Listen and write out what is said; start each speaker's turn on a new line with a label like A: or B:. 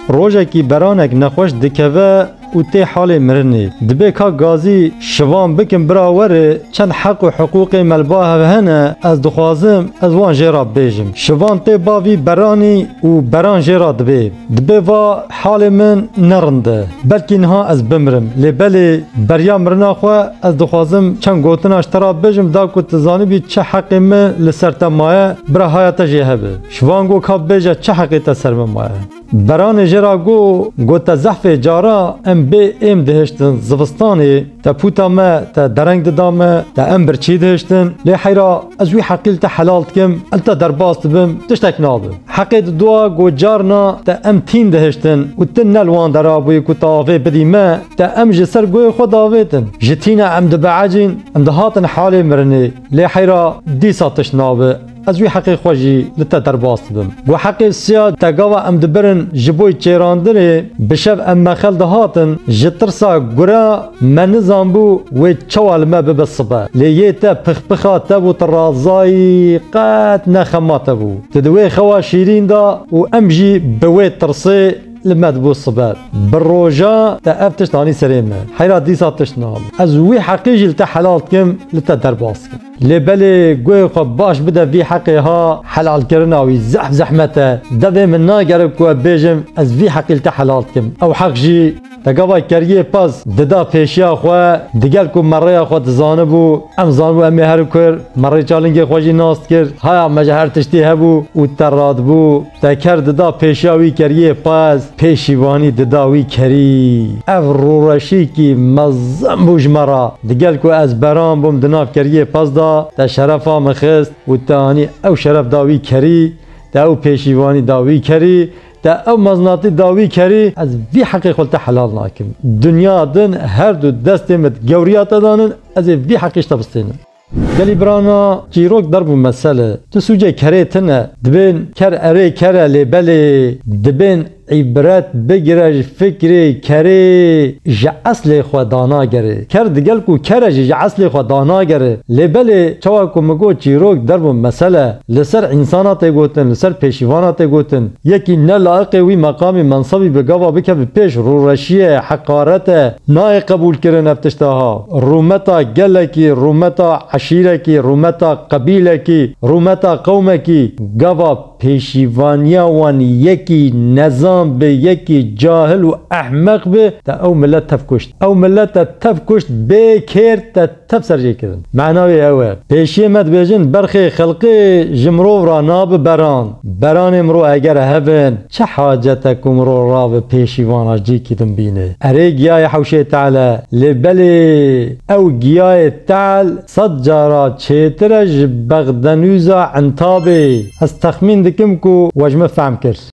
A: روجکی برانک نخوش دکوه و تی حال مرنی دبی که گازی شوان بکن براوره چند حق و حقوق ملباه هنه از دخوازم از وان جرا بیجم شوان تی باوی برانی و بران جرا دبی و حال من نرنده بلکه نها از بمرم لبلی بریا مرنا خواه از دخوازم چند گوتناش ترا بیجم دا که تزانی بی چه حقی من لسرتا مایه برا حیاتا جیهبه شوان گو که بیجه چه حقی تا سرم مایه بران جرا گو تا زحف جارا ام بی ام دهشتن زفستانی تا پوتا ما تا درنگ ددامه تا ام برچی دهشتن لی حیرا از وی حقیل تا حلال کم التا درباست بم تشتک نابم حقیل دوا گو جارنا تا ام تین دهشتن و تن نلوان درابوی کو تاوه بدی ما تا ام جسر گوی خود آویتن جتینا ام دبعجین ام دهاتن حالی مرنی لی حیرا دی ساتش نابه از وی حقی خوشی لتا درباست بم و حقی سیاد تاگاوا ام دبرن جبوی چیراندنی بشب ام مخل دهاتن جترسا گرا من نظام و چوال ما ببصبه لیتا پخپخا تبو ترازای قات نخما تبو تدوی خوا شیرین دا و امجی بوی ترسي لما تبو الصبات بالروجا تا افتش تاني سريمه حيرا ديسا تشنام ازوي حقيقي لتا حلالتكم لتا درباسكم لبالي قوي باش بدا في حقها حلال كرنا ويزح زحمته دبي من ناقرب كوا بيجم از في حقي لتا حلالتكم او حق جي تقابا كريه باس ددا پیشیا خو دگل کو مره خو زانبو ام زانبو ام هر کر مره چالنگی خوجی ناست کر ها مجهر تشتی هبو و تراد بو تکر ددا پیشاوی کریه پاس پیشیوانی دداوی کری افرورشی کی مزم بوج مرا دگل کو از برام بوم دناف کریه پاس دا تا شرفا مخست و تانی او شرف داوی کری تا او پیشیوانی داوی کری تا او مزناتی داوی کری از وی حقی خلط حلال ناکم دنیا دن هر دو دستمت گوریات دانن از وی حقیش تبستینم گلی برانا چیروک دربو مسئله تو سوجه کره تنه دبین کر اره کره لیبله دبین عبرت بگیرج فکری کری جا اصل خودانا گره کرد گل کو کره جا اصل خودانا گره لیبله چوا کو مگو چیروک دربو مسئله لسر انسانات گوتن لسر پیشیوانات گوتن یکی نه لایق وی مقام منصبی بگاوا بکه پیش رو رشیه حقارت نای قبول کرن افتشتاها رومتا گلکی رومتا عشیرکی رومتا قبیلکی رومتا قومکی گاوا پیشیوانیا وان یکی نظام به یکی جاهل و احمق به تا او ملت تفکشت او ملت تفکشت به کرد تا تفسر جی کردن معناوی اوه پیشی مد بیجن برخی خلقی جمرو را ناب بران امرو اگر هبن چه حاجتک امرو را به پیشیوانا جی کدن بینه اره گیای حوشه تعالی لبلی او گیای تعالی صد جارا چیترج بغدنوزا عنتابی از تخمین دکم کو وجمه فهم کرد